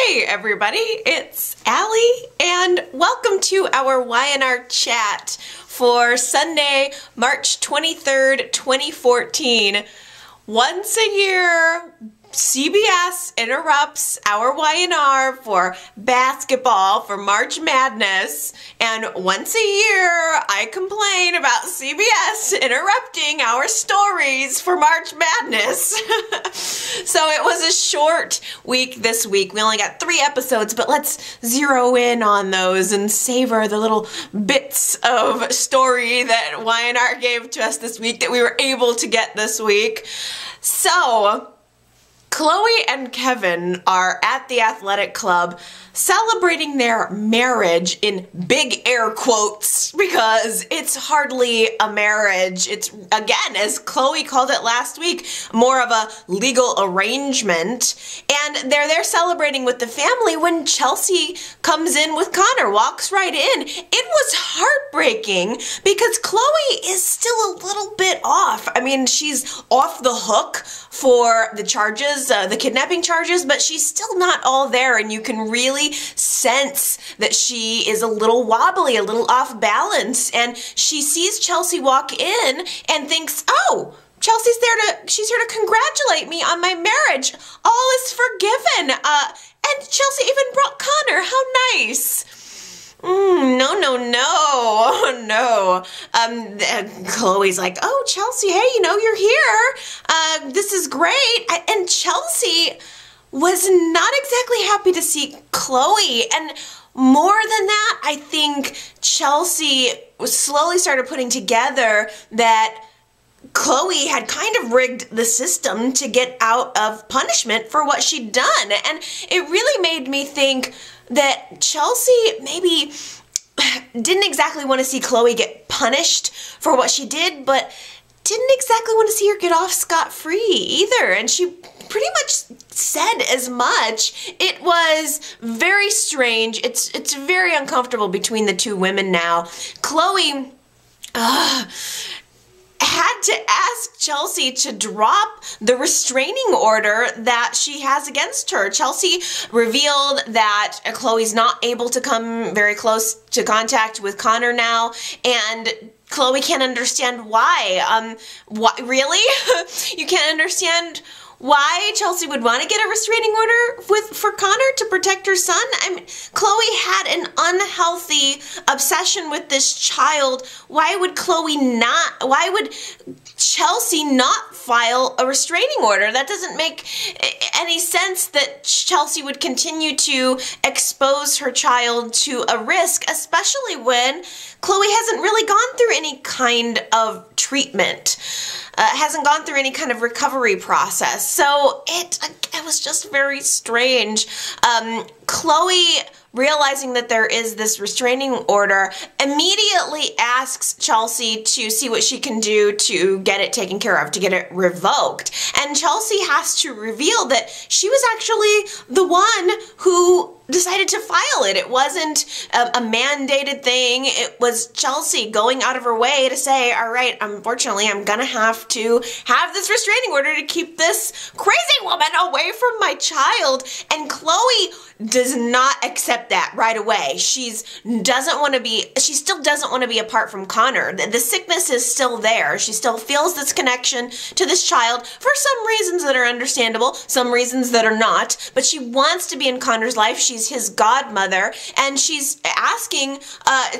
Hey everybody, it's Allie and welcome to our Y&R chat for Sunday, March 23rd, 2014. Once a year, CBS interrupts our Y&R for basketball for March Madness, and once a year I complain about CBS interrupting our stories for March Madness. So it was a short week this week. We only got 3 episodes, but let's zero in on those and savor the little bits of story that Y&R gave to us this week that we were able to get this week. So Chloe and Kevin are at the athletic club celebrating their marriage in big air quotes because it's hardly a marriage. It's, again, as Chloe called it last week, more of a legal arrangement. And they're there celebrating with the family when Chelsea comes in with Connor, walks right in. It was heartbreaking because Chloe is still a little bit off. I mean, she's off the hook for the charges, the kidnapping charges, but she's still not all there, and you can really sense that she is a little wobbly, a little off balance, and she sees Chelsea walk in and thinks, oh, she's here to congratulate me on my marriage. All is forgiven. And Chelsea even brought Connor. How nice. No. Chloe's like, oh, Chelsea, hey, you're here. This is great. And Chelsea was not exactly happy to see Chloe. And more than that, I think Chelsea slowly started putting together that Chloe had kind of rigged the system to get out of punishment for what she'd done. And it really made me think that Chelsea maybe didn't exactly want to see Chloe get punished for what she did, but didn't exactly want to see her get off scot-free either. And she pretty much said as much. It was very strange. It's very uncomfortable between the two women now. Chloe had to ask Chelsea to drop the restraining order that she has against her. Chelsea revealed that Chloe's not able to come very close to contact with Connor now, and Chloe can't understand why. Really? You can't understand why Chelsea would want to get a restraining order for Connor to protect her son? I mean, Chloe had an unhealthy obsession with this child. Why would Chelsea not file a restraining order? That doesn't make any sense that Chelsea would continue to expose her child to a risk, especially when Chloe hasn't really gone through any kind of treatment. Hasn't gone through any kind of recovery process. So it was just very strange. Chloe, realizing that there is this restraining order, immediately asks Chelsea to see what she can do to get it taken care of, to get it revoked. And Chelsea has to reveal that she was actually the one who decided to file it. It wasn't a mandated thing. It was Chelsea going out of her way to say, all right, unfortunately, I'm gonna have to have this restraining order to keep this crazy woman away from my child. And Chloe does not accept that right away. She still doesn't want to be apart from Connor. The sickness is still there. She still feels this connection to this child for some reasons that are understandable, some reasons that are not, but she wants to be in Connor's life. She's his godmother, and she's asking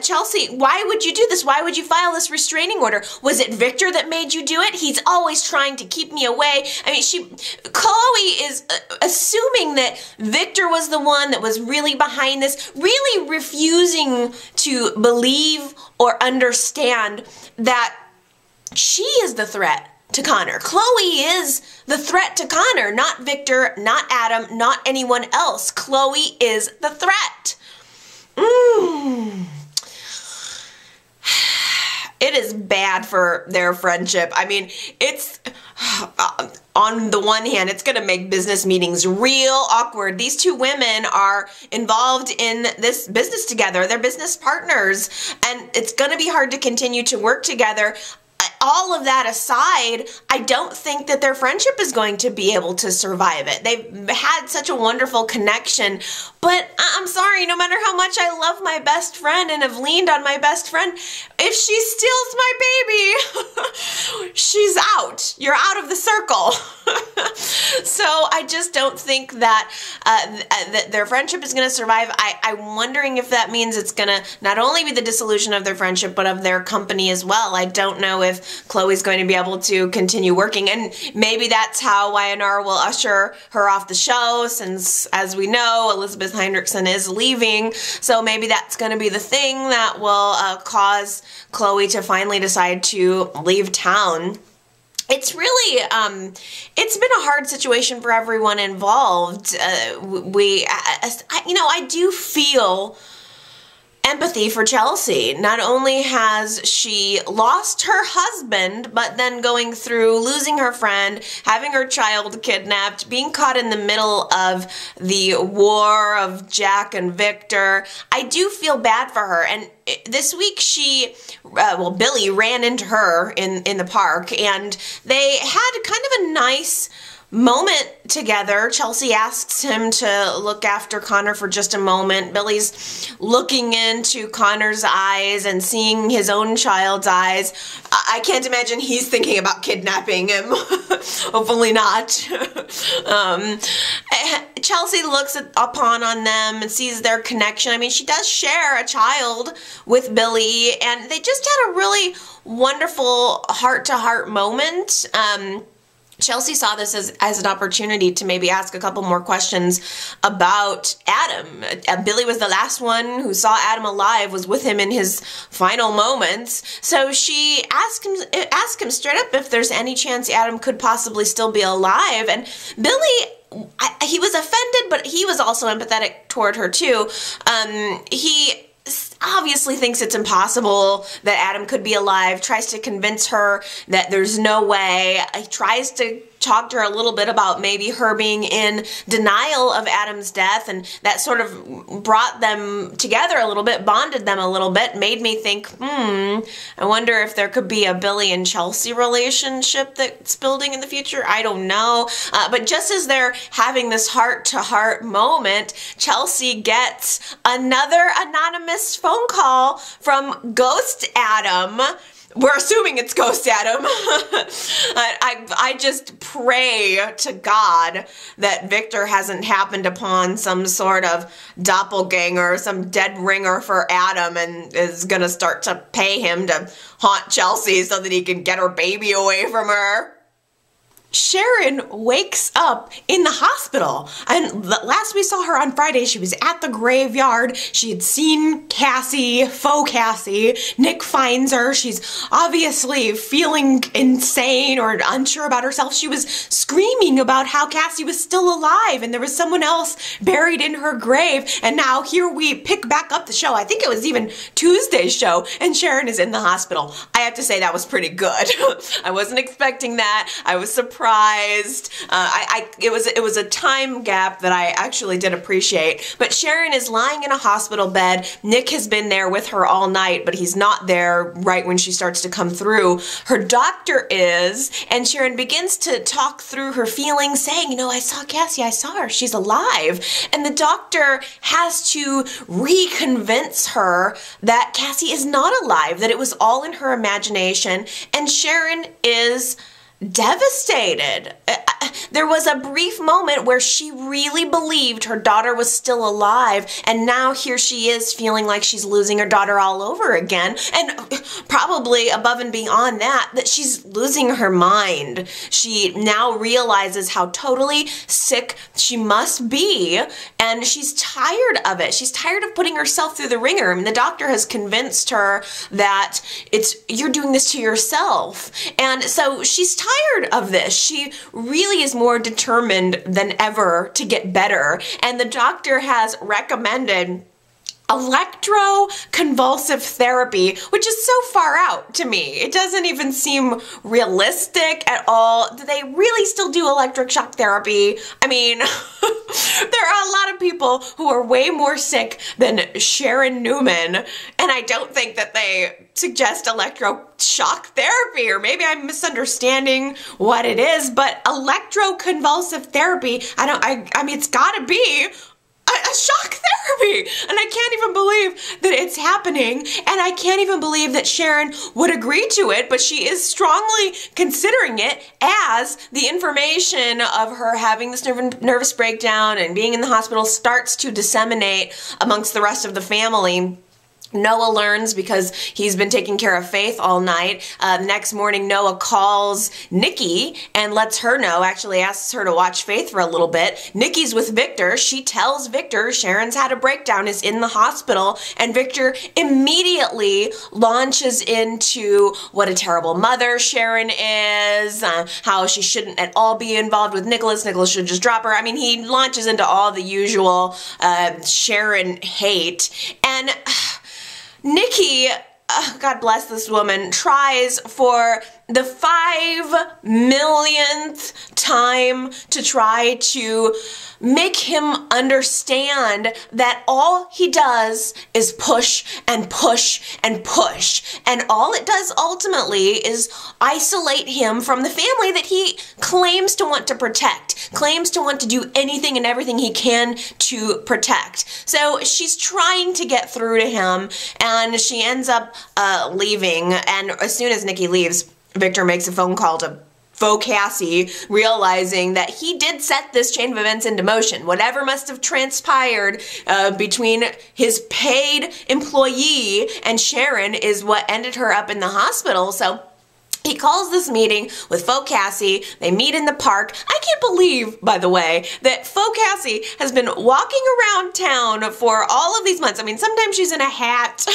Chelsea, why would you do this? Why would you file this restraining order? Was it Victor that made you do it? He's always trying to keep me away. I mean, Chloe is assuming that Victor was the one that was really behind this, really refusing to believe or understand that she is the threat to Connor. Chloe is the threat to Connor, not Victor, not Adam, not anyone else. Chloe is the threat. It is bad for their friendship. I mean, it's, on the one hand, it's gonna make business meetings real awkward. These two women are involved in this business together. They're business partners, and it's gonna be hard to continue to work together. all of that aside, I don't think that their friendship is going to be able to survive it. They've had such a wonderful connection, but I'm sorry, no matter how much I love my best friend and have leaned on my best friend, if she steals my baby, she's out. You're out of the circle. So I just don't think that that their friendship is going to survive. I'm wondering if that means it's going to not only be the dissolution of their friendship, but of their company as well. I don't know if Chloe's going to be able to continue working, and maybe that's how Wynonna will usher her off the show, since, as we know, Elizabeth Heinrichsen is leaving. So maybe that's going to be the thing that will cause Chloe to finally decide to leave town. It's really, it's been a hard situation for everyone involved. I do feel empathy for Chelsea. Not only has she lost her husband, but then going through losing her friend, having her child kidnapped, being caught in the middle of the war of Jack and Victor. I do feel bad for her. And this week Billy ran into her in the park, and they had kind of a nice moment together. Chelsea asks him to look after Connor for just a moment. Billy's looking into Connor's eyes and seeing his own child's eyes. I can't imagine he's thinking about kidnapping him. Hopefully not. Chelsea looks upon on them and sees their connection. I mean, she does share a child with Billy, and they just had a really wonderful heart-to-heart moment. Chelsea saw this as an opportunity to maybe ask a couple more questions about Adam. Billy was the last one who saw Adam alive, was with him in his final moments. So she asked him straight up if there's any chance Adam could possibly still be alive. And Billy, he was offended, but he was also empathetic toward her too. He obviously thinks it's impossible that Adam could be alive, tries to convince her that there's no way. He tries to talk to her a little bit about maybe her being in denial of Adam's death, and that sort of brought them together a little bit, bonded them a little bit, made me think, I wonder if there could be a Billy and Chelsea relationship that's building in the future. I don't know. But just as they're having this heart-to-heart moment, Chelsea gets another anonymous phone call from Ghost Adam. We're assuming it's Ghost Adam. I just pray to God that Victor hasn't happened upon some sort of doppelganger, some dead ringer for Adam, and is going to start to pay him to haunt Chelsea so that he can get her baby away from her. Sharon wakes up in the hospital, and last we saw her on Friday, she was at the graveyard. She had seen Cassie, faux Cassie. Nick finds her. She's obviously feeling insane or unsure about herself. She was screaming about how Cassie was still alive and there was someone else buried in her grave. And now here we pick back up the show. I think it was even Tuesday's show, and Sharon is in the hospital. I have to say that was pretty good. I wasn't expecting that. I was surprised. It was a time gap that I actually did appreciate. But Sharon is lying in a hospital bed. Nick has been there with her all night, but he's not there right when she starts to come through. Her doctor is, and Sharon begins to talk through her feelings, saying, I saw Cassie, I saw her, she's alive. And the doctor has to reconvince her that Cassie is not alive, that it was all in her imagination, and Sharon is devastated. There was a brief moment where she really believed her daughter was still alive, and now here she is feeling like she's losing her daughter all over again, and probably above and beyond that she's losing her mind. She now realizes how totally sick she must be, and she's tired of it. She's tired of putting herself through the ringer. I mean, the doctor has convinced her that you're doing this to yourself, and so she's tired of this. She really is more determined than ever to get better, and the doctor has recommended electroconvulsive therapy, which is so far out to me. It doesn't even seem realistic at all. Do they really still do electroshock therapy? I mean, there are a lot of people who are way more sick than Sharon Newman, and I don't think that they suggest electroshock therapy, or maybe I'm misunderstanding what it is, but electroconvulsive therapy, I mean, it's gotta be a shock therapy, and I can't even believe that it's happening, and I can't even believe that Sharon would agree to it, but she is strongly considering it as the information of her having this nervous breakdown and being in the hospital starts to disseminate amongst the rest of the family. Noah learns because he's been taking care of Faith all night. The next morning, Noah calls Nikki and lets her know, actually asks her to watch Faith for a little bit. Nikki's with Victor. She tells Victor Sharon's had a breakdown, is in the hospital, and Victor immediately launches into what a terrible mother Sharon is, how she shouldn't at all be involved with Nicholas. Nicholas should just drop her. I mean, he launches into all the usual Sharon hate. And Nikki, God bless this woman, tries for the 5 millionth time to try to make him understand that all he does is push and push and push. And all it does ultimately is isolate him from the family that he claims to want to protect, claims to want to do anything and everything he can to protect. So she's trying to get through to him, and she ends up leaving. And as soon as Nikki leaves, Victor makes a phone call to Faux Cassie, realizing that he did set this chain of events into motion. Whatever must have transpired between his paid employee and Sharon is what ended her up in the hospital. So he calls this meeting with Faux Cassie. They meet in the park. I can't believe, by the way, that Faux Cassie has been walking around town for all of these months. I mean, sometimes she's in a hat, but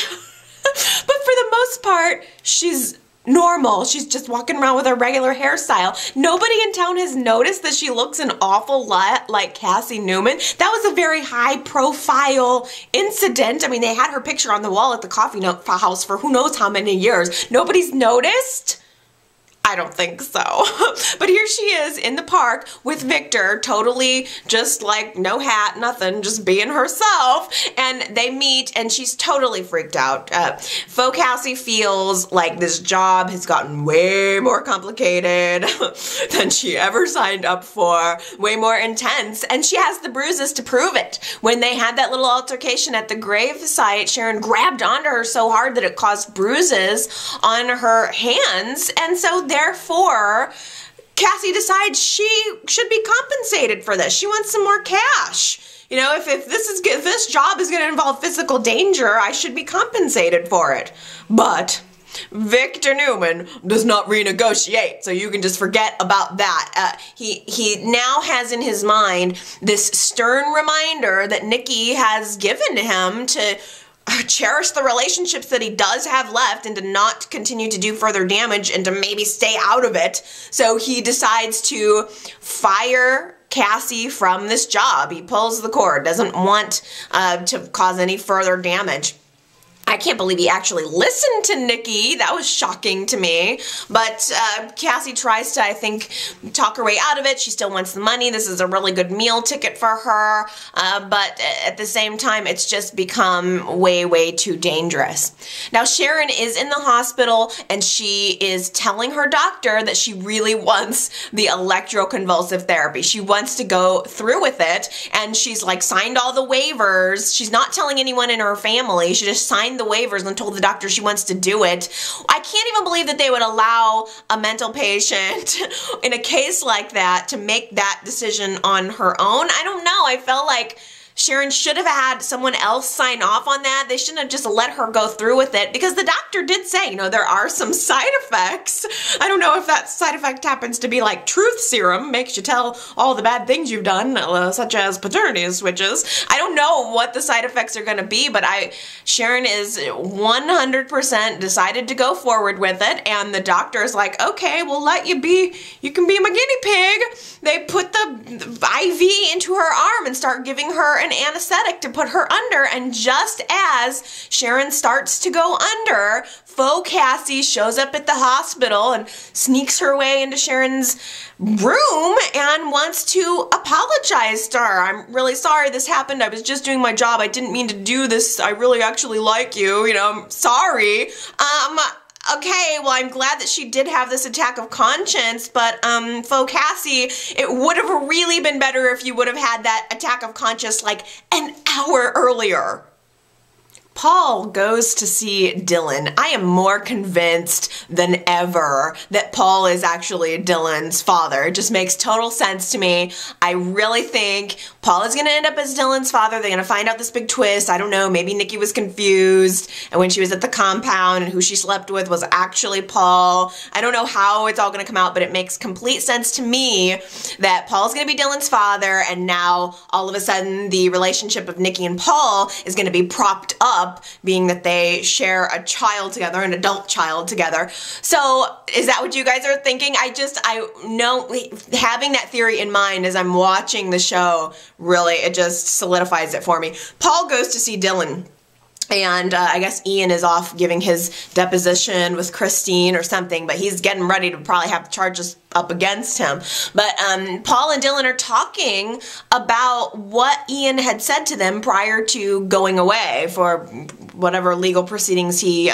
for the most part, she's normal. She's just walking around with her regular hairstyle. Nobody in town has noticed that she looks an awful lot like Cassie Newman. That was a very high profile incident. I mean, they had her picture on the wall at the coffee house for who knows how many years. Nobody's noticed? I don't think so. But here she is in the park with Victor, totally just like no hat, nothing, just being herself. And they meet and she's totally freaked out. Faux Cassie feels like this job has gotten way more complicated than she ever signed up for, way more intense, and she has the bruises to prove it. When they had that little altercation at the grave site, Sharon grabbed onto her so hard that it caused bruises on her hands, and so therefore, Cassie decides she should be compensated for this. She wants some more cash. You know, if this job is going to involve physical danger, I should be compensated for it. But Victor Newman does not renegotiate, so you can just forget about that. He now has in his mind this stern reminder that Nikki has given to him to cherish the relationships that he does have left and to not continue to do further damage and to maybe stay out of it. So he decides to fire Cassie from this job. He pulls the cord, doesn't want to cause any further damage. I can't believe he actually listened to Nikki. That was shocking to me. But Cassie tries to, I think, talk her way out of it. She still wants the money. This is a really good meal ticket for her. But at the same time, it's just become way, way too dangerous. Now, Sharon is in the hospital, and she is telling her doctor that she really wants the electroconvulsive therapy. She wants to go through with it, and she's like signed all the waivers. She's not telling anyone in her family. She just signed the waivers and told the doctor she wants to do it. I can't even believe that they would allow a mental patient in a case like that to make that decision on her own. I don't know. I felt like Sharon should have had someone else sign off on that. They shouldn't have just let her go through with it, because the doctor did say, you know, there are some side effects. I don't know if that side effect happens to be like truth serum, makes you tell all the bad things you've done, such as paternity switches. I don't know what the side effects are going to be, but Sharon is 100% decided to go forward with it, and the doctor is like, okay, we'll let you be, you can be my guinea pig. They put the IV into her arm and start giving her an anesthetic to put her under, and just as Sharon starts to go under, faux Cassie shows up at the hospital and sneaks her way into Sharon's room and wants to apologize to her. I'm really sorry this happened. I was just doing my job. I didn't mean to do this. I really actually like you. You know, I'm sorry. Okay, well, I'm glad that she did have this attack of conscience, but, faux Cassie, it would have really been better if you would have had that attack of conscience like an hour earlier. Paul goes to see Dylan. I am more convinced than ever that Paul is actually Dylan's father. It just makes total sense to me. I really think Paul is going to end up as Dylan's father. They're going to find out this big twist. I don't know, maybe Nikki was confused, and when she was at the compound and who she slept with was actually Paul. I don't know how it's all going to come out, but it makes complete sense to me that Paul's going to be Dylan's father, and now all of a sudden the relationship of Nikki and Paul is going to be propped up, being that they share a child together, an adult child together. So is that what you guys are thinking? I know, having that theory in mind as I'm watching the show, really, it just solidifies it for me. Paul goes to see Dylan. And I guess Ian is off giving his deposition with Christine or something, but he's getting ready to probably have charges up against him. But Paul and Dylan are talking about what Ian had said to them prior to going away for whatever legal proceedings he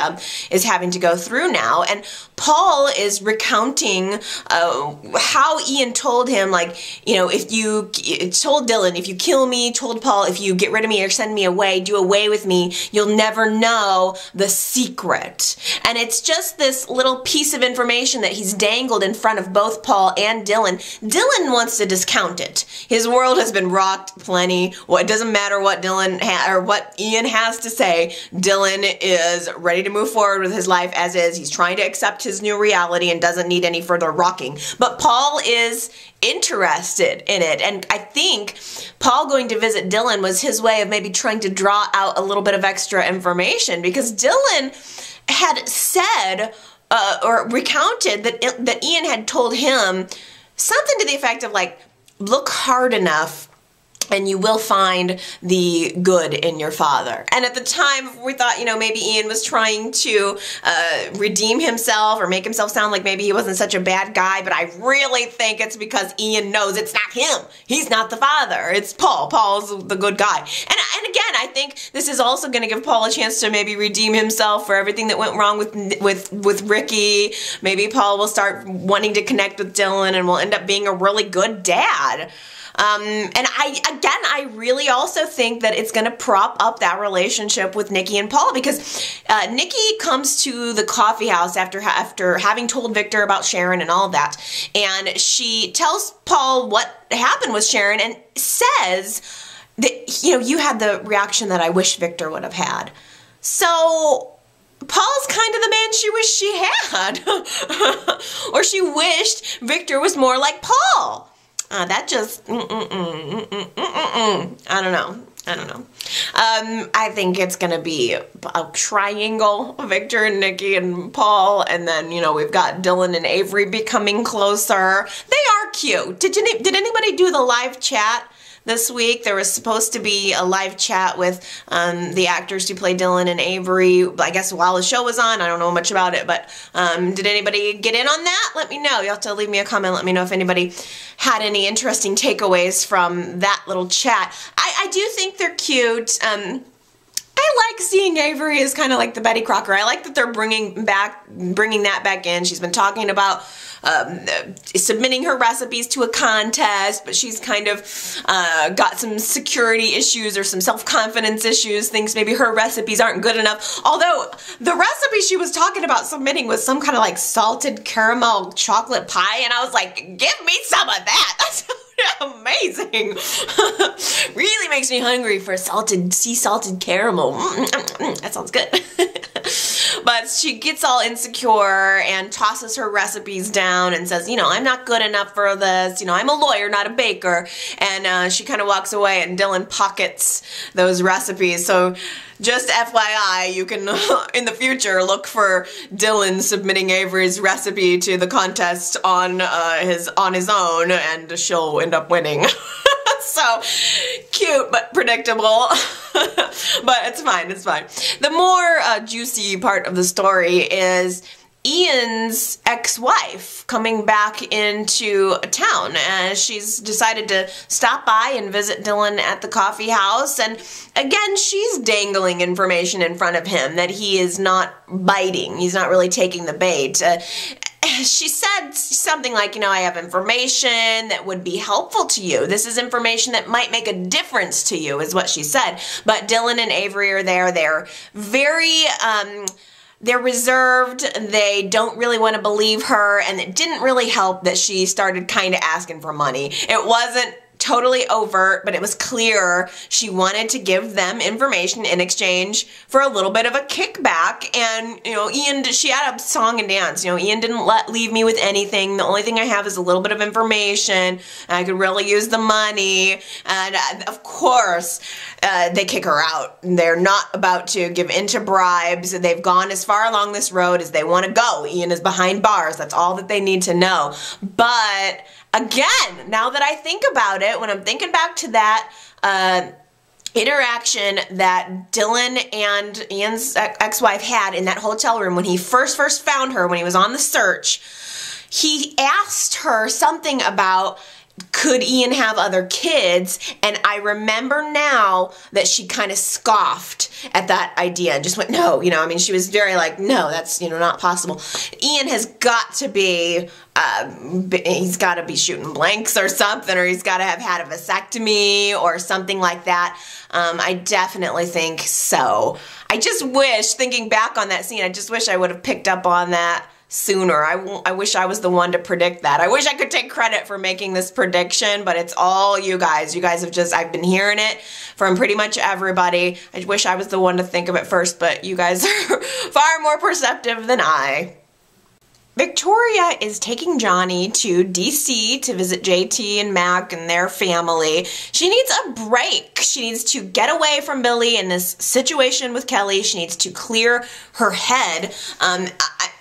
is having to go through now. And Paul is recounting how Ian told him, like, you know, if you told Dylan, if you kill me, told Paul, if you get rid of me or send me away, do away with me, you'll never know the secret. And it's just this little piece of information that he's dangled in front of both Paul and Dylan. Dylan wants to discount it. His world has been rocked plenty. Well, it doesn't matter what Dylan or what Ian has to say. Dylan is ready to move forward with his life as is. He's trying to accept his new reality and doesn't need any further rocking. But Paul is interested in it, and I think Paul going to visit Dylan was his way of maybe trying to draw out a little bit of extra information, because Dylan had said or recounted that Ian had told him something to the effect of, like, look hard enough and you will find the good in your father. And at the time, we thought, you know, maybe Ian was trying to redeem himself or make himself sound like maybe he wasn't such a bad guy, but I really think it's because Ian knows it's not him. He's not the father. It's Paul. Paul's the good guy. And again, I think this is also going to give Paul a chance to maybe redeem himself for everything that went wrong with Ricky. Maybe Paul will start wanting to connect with Dylan and will end up being a really good dad. And I really also think that it's going to prop up that relationship with Nikki and Paul, because Nikki comes to the coffee house after having told Victor about Sharon and all of that, and she tells Paul what happened with Sharon and says that, you know, you had the reaction that I wish Victor would have had. So Paul's kind of the man she wished she had, or she wished Victor was more like Paul. That just, I don't know. I think it's going to be a triangle, Victor and Nikki and Paul, and then, you know, we've got Dylan and Avery becoming closer. They are cute. Did anybody do the live chat this week? There was supposed to be a live chat with the actors who play Dylan and Avery, I guess, while the show was on. I don't know much about it, but did anybody get in on that? Let me know. You'll have to leave me a comment. Let me know if anybody had any interesting takeaways from that little chat. I do think they're cute. I like seeing Avery as kind of like the Betty Crocker. I like that they're bringing that back in. She's been talking about submitting her recipes to a contest, but she's kind of got some security issues or some self-confidence issues, thinks maybe her recipes aren't good enough. Although the recipe she was talking about submitting was some kind of like salted caramel chocolate pie, and I was like, give me some of that. That's amazing. Really makes me hungry for sea salted caramel. That sounds good. But she gets all insecure and tosses her recipes down and says, you know, I'm not good enough for this. You know, I'm a lawyer, not a baker. And she kind of walks away, and Dylan pockets those recipes. So just FYI, you can, in the future, look for Dylan submitting Avery's recipe to the contest on his own, and she'll end up winning. So So cute, but predictable. But it's fine, it's fine. The more juicy part of the story is Ian's ex-wife coming back into town, and she's decided to stop by and visit Dylan at the coffee house, and again she's dangling information in front of him that he is not biting. He's not really taking the bait. She said something like, you know, I have information that would be helpful to you. This is information that might make a difference to you, is what she said. But Dylan and Avery are there. They're very they're reserved. They don't really want to believe her, and it didn't really help that she started kind of asking for money. It wasn't totally overt, but it was clear she wanted to give them information in exchange for a little bit of a kickback. And, you know, Ian, she had a song and dance. You know, Ian didn't leave me with anything. The only thing I have is a little bit of information. I could really use the money. And of course, they kick her out. They're not about to give in to bribes. They've gone as far along this road as they want to go. Ian is behind bars. That's all that they need to know. But again, now that I think about it, when I'm thinking back to that interaction that Dylan and Ian's ex-wife had in that hotel room when he first found her, when he was on the search, he asked her something about, could Ian have other kids? And I remember now that she kind of scoffed at that idea and just went, no, you know, I mean, she was very like, no, that's, you know, not possible. Ian has got to be, he's got to be shooting blanks or something, or he's got to have had a vasectomy or something like that. I definitely think so. I just wish, thinking back on that scene, I just wish I would have picked up on that sooner. I wish I was the one to predict that. I wish I could take credit for making this prediction, but it's all you guys. You guys have just, I've been hearing it from pretty much everybody. I wish I was the one to think of it first, but you guys are far more perceptive than I. Victoria is taking Johnny to DC to visit JT and Mac and their family. She needs a break. She needs to get away from Billy in this situation with Kelly. She needs to clear her head.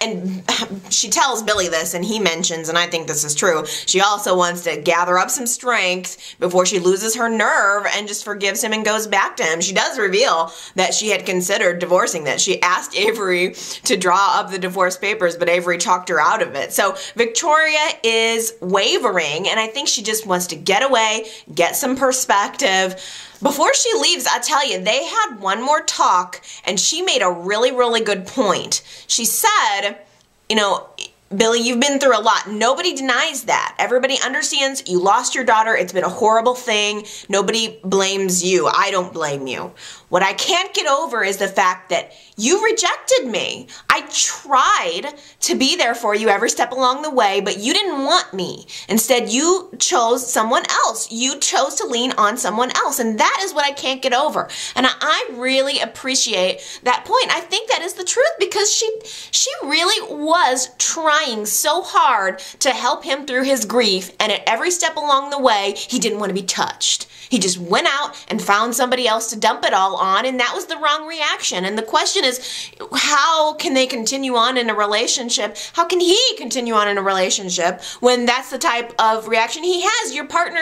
And she tells Billy this, and he mentions, and I think this is true, she also wants to gather up some strength before she loses her nerve and just forgives him and goes back to him. She does reveal that she had considered divorcing this. She asked Avery to draw up the divorce papers, but Avery talked her out of it. So Victoria is wavering, and I think she just wants to get away, get some perspective. Before she leaves, I tell you, they had one more talk, and she made a really, really good point. She said, you know, Billy, you've been through a lot. Nobody denies that. Everybody understands you lost your daughter. It's been a horrible thing. Nobody blames you. I don't blame you. What I can't get over is the fact that you rejected me. I tried to be there for you every step along the way, but you didn't want me. Instead, you chose someone else. You chose to lean on someone else, and that is what I can't get over. And I really appreciate that point. I think that is the truth, because she really was trying so hard to help him through his grief, and at every step along the way, he didn't want to be touched. He just went out and found somebody else to dump it all on, and that was the wrong reaction. And the question is, how can they continue on in a relationship? How can he continue on in a relationship when that's the type of reaction he has? Your partner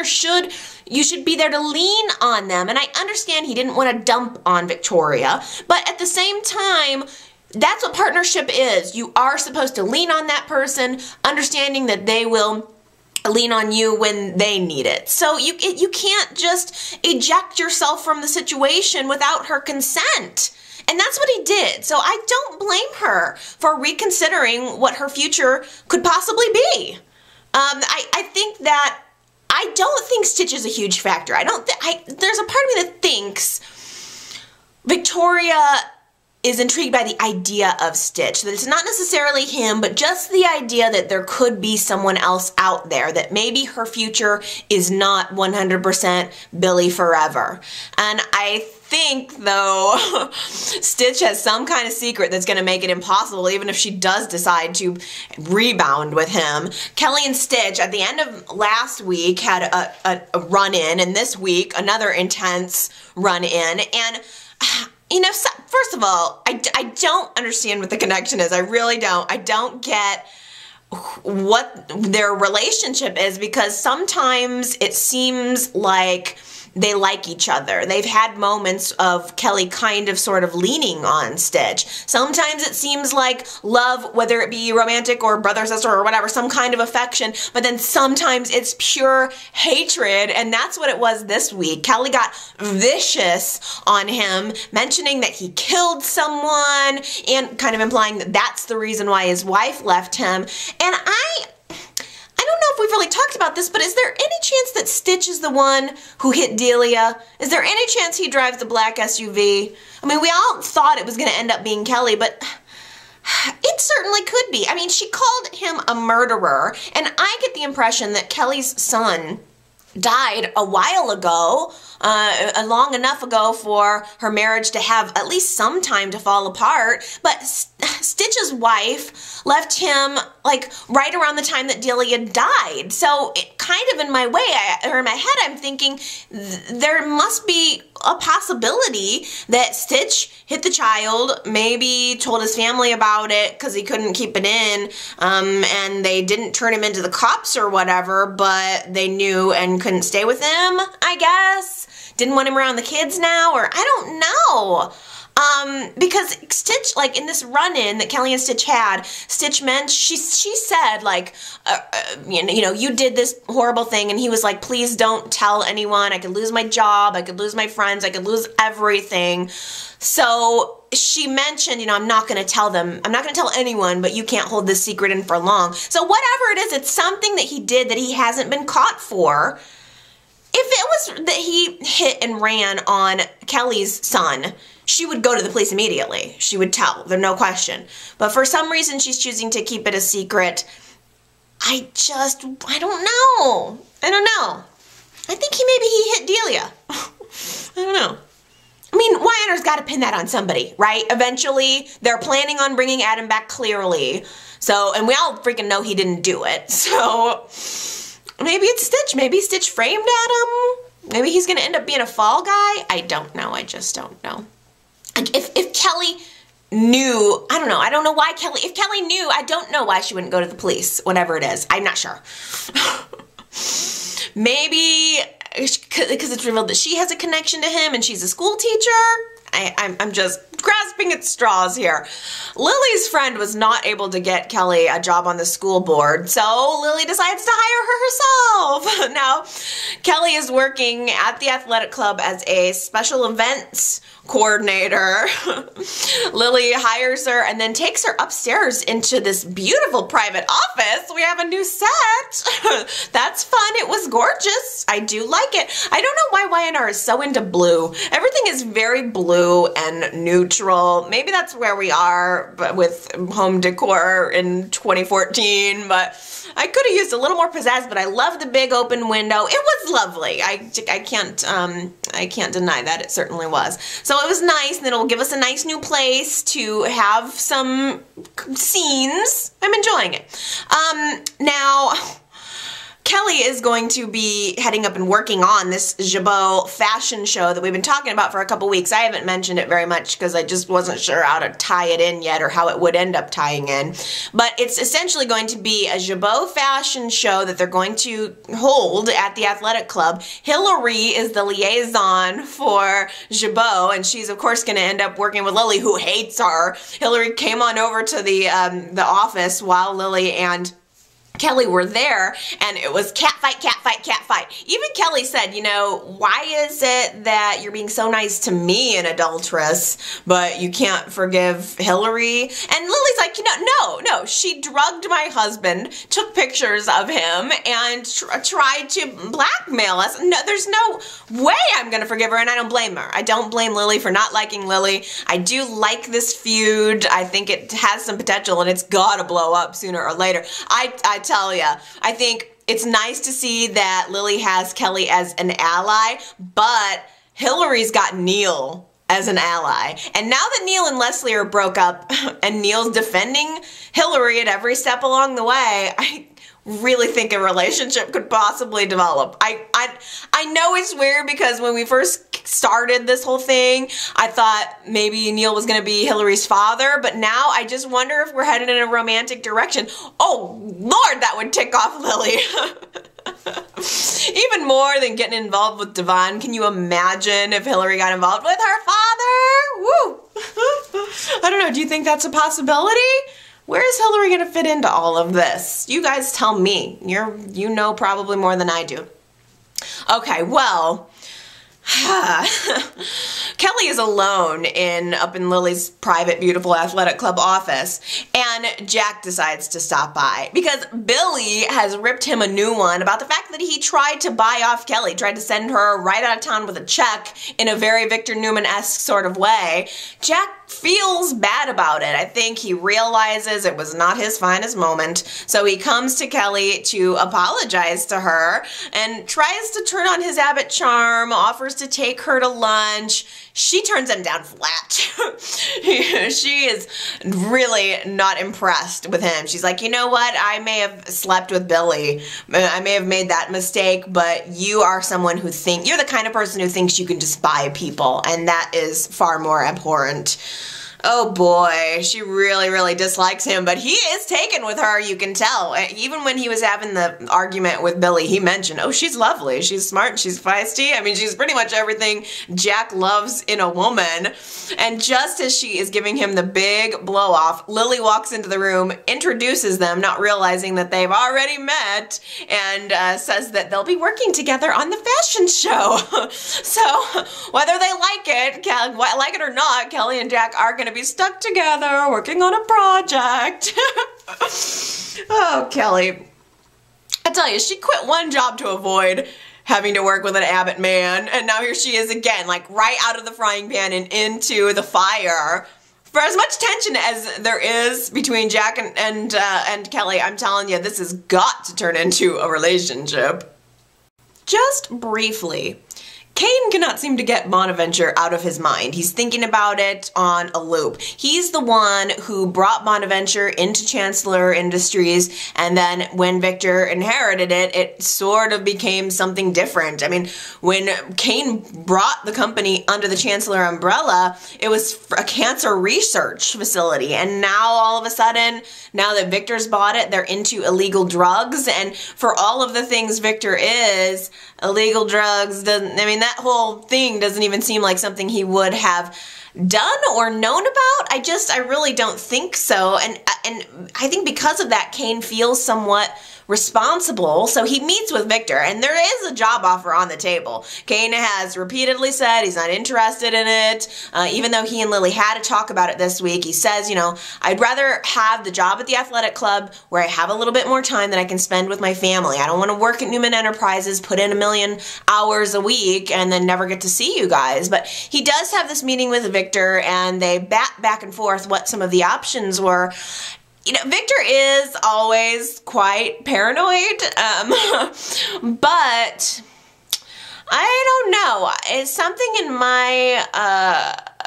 you should be there to lean on them. And I understand he didn't want to dump on Victoria, but at the same time, that's what partnership is. You are supposed to lean on that person, understanding that they will lean on you when they need it. So you can't just eject yourself from the situation without her consent. And that's what he did. So I don't blame her for reconsidering what her future could possibly be. I think that, I don't think Stitch is a huge factor. There's a part of me that thinks Victoria is intrigued by the idea of Stitch, that it's not necessarily him, but just the idea that there could be someone else out there, that maybe her future is not 100% Billy forever. And I think, though, Stitch has some kind of secret that's going to make it impossible, even if she does decide to rebound with him. Kelly and Stitch, at the end of last week, had a run-in, and this week, another intense run-in, and you know, first of all, I don't understand what the connection is. I really don't. I don't get what their relationship is, because sometimes it seems like they like each other. They've had moments of Kelly kind of sort of leaning on Stitch. Sometimes it seems like love, whether it be romantic or brother, sister, or whatever, some kind of affection, but then sometimes it's pure hatred, and that's what it was this week. Kelly got vicious on him, mentioning that he killed someone, and kind of implying that that's the reason why his wife left him. And I don't know if we've really talked about this, but is there any chance that Stitch is the one who hit Delia? Is there any chance he drives the black SUV? I mean, we all thought it was going to end up being Kelly, but it certainly could be. I mean, she called him a murderer, and I get the impression that Kelly's son died a while ago, long enough ago for her marriage to have at least some time to fall apart, but Stitch's wife left him like right around the time that Delia died. So it kind of in my head, I'm thinking there must be a possibility that Stitch hit the child, maybe told his family about it because he couldn't keep it in, and they didn't turn him into the cops or whatever, but they knew and couldn't stay with him, I guess. Didn't want him around the kids now, or I don't know. Because Stitch, like in this run-in that Kelly and Stitch had, Stitch meant, she said like, you know, you did this horrible thing, and he was like, please don't tell anyone, I could lose my job, I could lose my friends, I could lose everything. So she mentioned, you know, I'm not going to tell them, I'm not going to tell anyone, but you can't hold this secret in for long. So whatever it is, it's something that he did that he hasn't been caught for. If it was that he hit and ran on Kelly's son, she would go to the police immediately. She would tell, there's no question. But for some reason, she's choosing to keep it a secret. I don't know. I don't know. I think maybe he hit Delia. I don't know. I mean, Wyatt's got to pin that on somebody, right? Eventually, they're planning on bringing Adam back clearly. So, and we all freaking know he didn't do it. So, maybe it's Stitch. Maybe Stitch framed Adam. Maybe he's going to end up being a fall guy. I don't know. I just don't know. If Kelly knew, I don't know. I don't know why Kelly, if Kelly knew, I don't know why she wouldn't go to the police, whatever it is. I'm not sure. Maybe because it's revealed that she has a connection to him and she's a school teacher. I'm just grasping at straws here. Lily's friend was not able to get Kelly a job on the school board, so Lily decides to hire her herself. Now, Kelly is working at the athletic club as a special events coordinator. Lily hires her and then takes her upstairs into this beautiful private office. We have a new set. That's fun. It was gorgeous. I do like it. I don't know why YNR is so into blue. Everything is very blue and neutral. Maybe that's where we are with home decor in 2014, but I could have used a little more pizzazz, but I love the big open window. It was lovely. I can't deny that. It certainly was. So it was nice, and it'll give us a nice new place to have some scenes. I'm enjoying it. Now, Kelly is going to be heading up and working on this Jabot fashion show that we've been talking about for a couple weeks. I haven't mentioned it very much because I just wasn't sure how to tie it in yet or how it would end up tying in. But it's essentially going to be a Jabot fashion show that they're going to hold at the athletic club. Hillary is the liaison for Jabot, and she's of course going to end up working with Lily, who hates her. Hillary came on over to the office while Lily and Kelly were there, and it was cat fight, cat fight, cat fight. Even Kelly said, you know, why is it that you're being so nice to me, an adulteress, but you can't forgive Hillary? And Lily's like, you know, no, she drugged my husband, took pictures of him, and tried to blackmail us. No, there's no way I'm going to forgive her, and I don't blame her. I don't blame Lily for not liking Lily. I do like this feud. I think it has some potential, and it's got to blow up sooner or later. I tell ya, I think it's nice to see that Lily has Kelly as an ally, but Hillary's got Neil as an ally. And now that Neil and Leslie are broke up and Neil's defending Hillary at every step along the way, really think a relationship could possibly develop. I know it's weird because when we first started this whole thing, I thought maybe Neil was going to be Hillary's father, but now I just wonder if we're headed in a romantic direction. Oh, Lord, that would tick off Lily. Even more than getting involved with Devon. Can you imagine if Hillary got involved with her father? Woo! I don't know, do you think that's a possibility? Where is Hillary going to fit into all of this? You guys tell me. You know probably more than I do. Okay, well, Kelly is alone up in Lily's private, beautiful athletic club office, and Jack decides to stop by because Billy has ripped him a new one about the fact that he tried to buy off Kelly, tried to send her right out of town with a check in a very Victor Newman-esque sort of way. Jack feels bad about it. I think he realizes it was not his finest moment, so he comes to Kelly to apologize to her and tries to turn on his Abbott charm, offers to take her to lunch. She turns him down flat. She is really not impressed with him. She's like, you know what? I may have slept with Billy. I may have made that mistake, but you are someone who you're the kind of person who thinks you can just buy people, and that is far more abhorrent. Oh boy, she really, really dislikes him, but he is taken with her, you can tell. Even when he was having the argument with Billy, he mentioned, oh, she's lovely, she's smart, she's feisty. I mean, she's pretty much everything Jack loves in a woman. And just as she is giving him the big blow-off, Lily walks into the room, introduces them, not realizing that they've already met, and says that they'll be working together on the fashion show. So, whether they like it or not, Kelly and Jack are going to be stuck together working on a project. Oh, Kelly. I tell you, she quit one job to avoid having to work with an Abbott man, and now here she is again, like right out of the frying pan and into the fire. For as much tension as there is between Jack and Kelly, I'm telling you, this has got to turn into a relationship. Just briefly, Cain cannot seem to get Bonaventure out of his mind. He's thinking about it on a loop. He's the one who brought Bonaventure into Chancellor Industries, and then when Victor inherited it, it sort of became something different. I mean, when Cain brought the company under the Chancellor umbrella, it was a cancer research facility, and now all of a sudden, now that Victor's bought it, they're into illegal drugs, and for all of the things Victor is, illegal drugs doesn't, I mean, that whole thing doesn't even seem like something he would have done or known about. I really don't think so. And I think because of that, Cain feels somewhat responsible. So he meets with Victor, and there is a job offer on the table. Cain has repeatedly said he's not interested in it. Even though he and Lily had a talk about it this week, he says, you know, I'd rather have the job at the athletic club where I have a little bit more time that I can spend with my family. I don't want to work at Newman Enterprises, put in 1 million hours a week, and then never get to see you guys. But he does have this meeting with Victor, and they bat back and forth what some of the options were. You know, Victor is always quite paranoid, but I don't know. It's something in my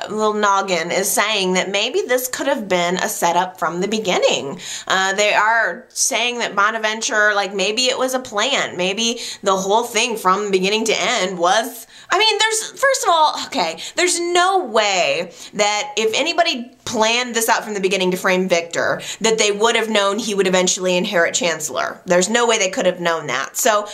little noggin is saying that maybe this could have been a setup from the beginning. They are saying that Bonaventure, like maybe it was a plan. Maybe the whole thing from beginning to end was, I mean, first of all, okay, there's no way that if anybody planned this out from the beginning to frame Victor, that they would have known he would eventually inherit Chancellor. There's no way they could have known that. So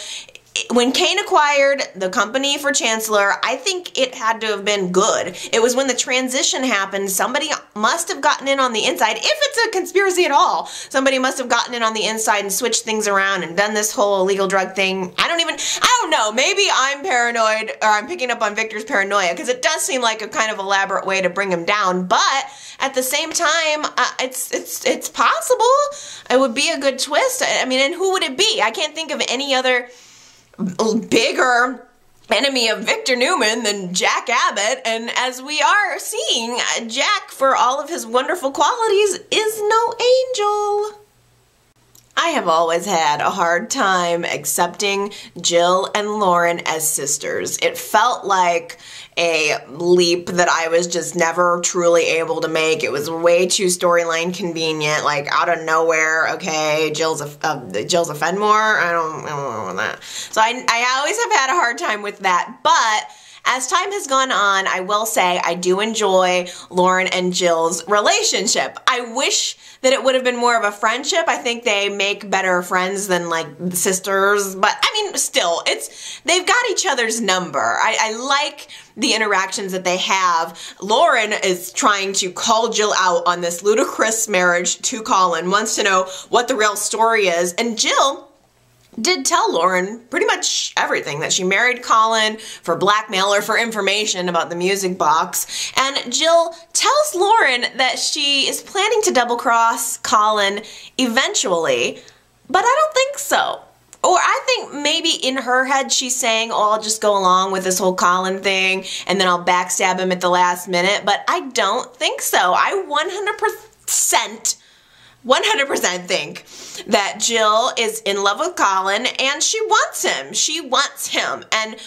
when Cain acquired the company for Chancellor, I think it had to have been good. It was when the transition happened, somebody must have gotten in on the inside, if it's a conspiracy at all. Somebody must have gotten in on the inside and switched things around and done this whole illegal drug thing. I don't know. Maybe I'm paranoid, or I'm picking up on Victor's paranoia, because it does seem like a kind of elaborate way to bring him down, but at the same time, it's possible. It would be a good twist. I mean, and who would it be? I can't think of any other bigger enemy of Victor Newman than Jack Abbott, and as we are seeing, Jack, for all of his wonderful qualities, is no angel. I have always had a hard time accepting Jill and Lauren as sisters. It felt like a leap that I was just never truly able to make. It was way too storyline convenient, like out of nowhere. Okay, Jill's a Fenmore. I don't know that. So I always have had a hard time with that, but as time has gone on, I will say I do enjoy Lauren and Jill's relationship. I wish that it would have been more of a friendship. I think they make better friends than like sisters, but I mean, still, they've got each other's number. I like the interactions that they have. Lauren is trying to call Jill out on this ludicrous marriage to Colin, wants to know what the real story is, and Jill did tell Lauren pretty much everything, that she married Colin for blackmail or for information about the music box. And Jill tells Lauren that she is planning to double-cross Colin eventually, but I don't think so. Or I think maybe in her head she's saying, oh, I'll just go along with this whole Colin thing and then I'll backstab him at the last minute, but I don't think so. I 100% think that Jill is in love with Colin and she wants him. She wants him. And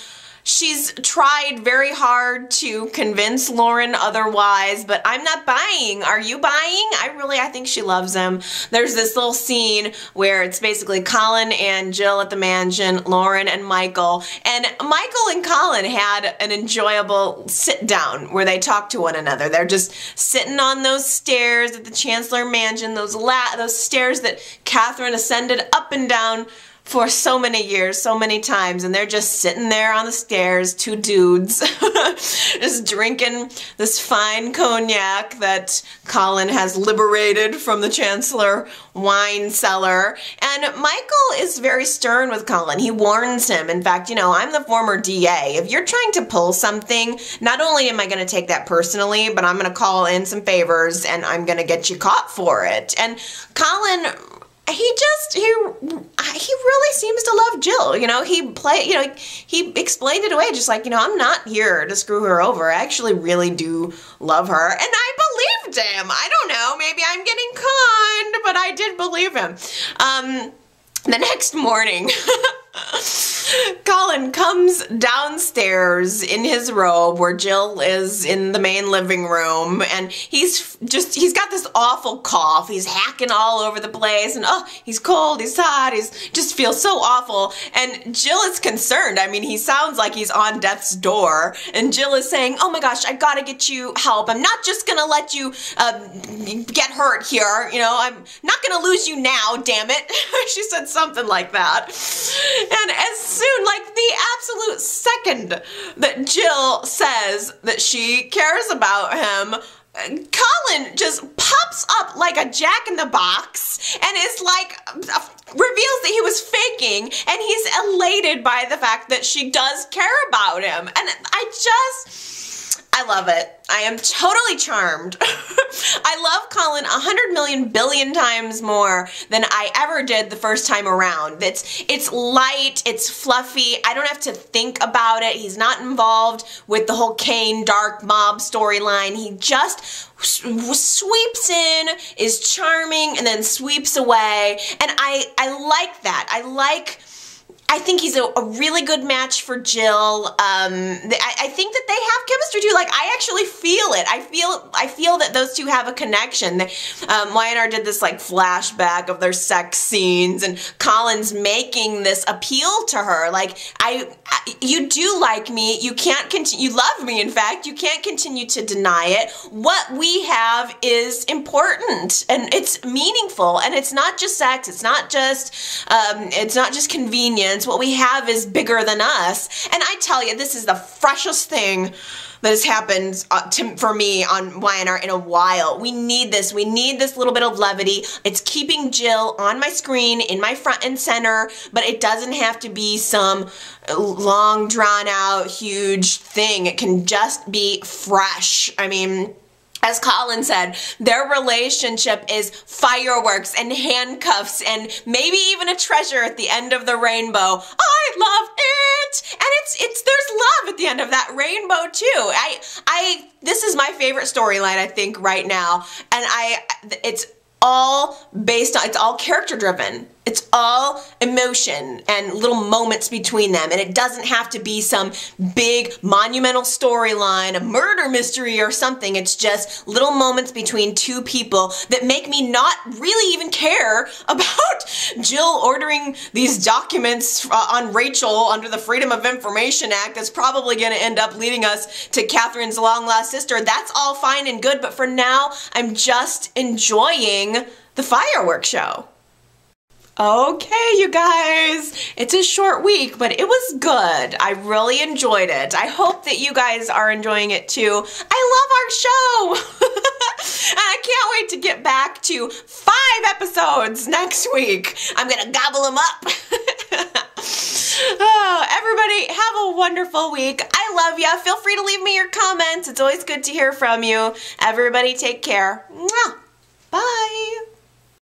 she's tried very hard to convince Lauren otherwise, but I'm not buying. Are you buying? I think she loves him. There's this little scene where it's basically Colin and Jill at the mansion, Lauren and Michael. And Michael and Colin had an enjoyable sit down where they talk to one another. They're just sitting on those stairs at the Chancellor Mansion, those stairs that Catherine ascended up and down for so many years, so many times, and they're just sitting there on the stairs, two dudes, just drinking this fine cognac that Colin has liberated from the Chancellor wine cellar. And Michael is very stern with Colin. He warns him. In fact, you know, I'm the former DA. If you're trying to pull something, not only am I going to take that personally, but I'm going to call in some favors and I'm going to get you caught for it. And Colin, he really seems to love Jill. You know, he explained it away just like, you know, I'm not here to screw her over. I actually really do love her. And I believed him. I don't know, maybe I'm getting conned, but I did believe him. The next morning, Colin comes downstairs in his robe where Jill is in the main living room, and he's got this awful cough. He's hacking all over the place, and oh, he's cold, he's hot, just feels so awful. And Jill is concerned. I mean, he sounds like he's on death's door, and Jill is saying, oh my gosh, I gotta get you help. I'm not just gonna let you get hurt here. You know, I'm not gonna lose you now, damn it. She said something like that. And as soon, like the absolute second that Jill says that she cares about him, Colin just pops up like a jack-in-the-box and is like, reveals that he was faking, and he's elated by the fact that she does care about him. And I love it. I am totally charmed. I love Colin 100 million billion times more than I ever did the first time around. It's light, it's fluffy, I don't have to think about it. He's not involved with the whole Kane dark mob storyline. He just sweeps in, is charming, and then sweeps away. And I like that. I think he's a really good match for Jill. I think that they have chemistry too. Like, I actually feel it. I feel that those two have a connection. Y&R did this like flashback of their sex scenes, and Colin's making this appeal to her. Like, you do like me. You can't continue. You love me. In fact, you can't continue to deny it. What we have is important, and it's meaningful, and it's not just sex. It's not just convenience. What we have is bigger than us. And I tell you, this is the freshest thing that has happened for me on Y&R in a while. We need this. We need this little bit of levity. It's keeping Jill on my screen, in my front and center, but it doesn't have to be some long, drawn-out, huge thing. It can just be fresh. I mean, as Colin said, their relationship is fireworks and handcuffs and maybe even a treasure at the end of the rainbow. I love it! And there's love at the end of that rainbow too. This is my favorite storyline, I think, right now. And it's all based on, it's all character driven. It's all emotion and little moments between them, and it doesn't have to be some big monumental storyline, a murder mystery or something. It's just little moments between two people that make me not really even care about Jill ordering these documents on Rachel under the Freedom of Information Act that's probably going to end up leading us to Catherine's long-lost sister. That's all fine and good, but for now, I'm just enjoying the fireworks show. Okay, you guys, it's a short week, but it was good. I really enjoyed it. I hope that you guys are enjoying it too. I love our show. And I can't wait to get back to 5 episodes next week. I'm gonna gobble them up. Oh, everybody, have a wonderful week. I love ya. Feel free to leave me your comments. It's always good to hear from you. Everybody take care. Mwah. Bye.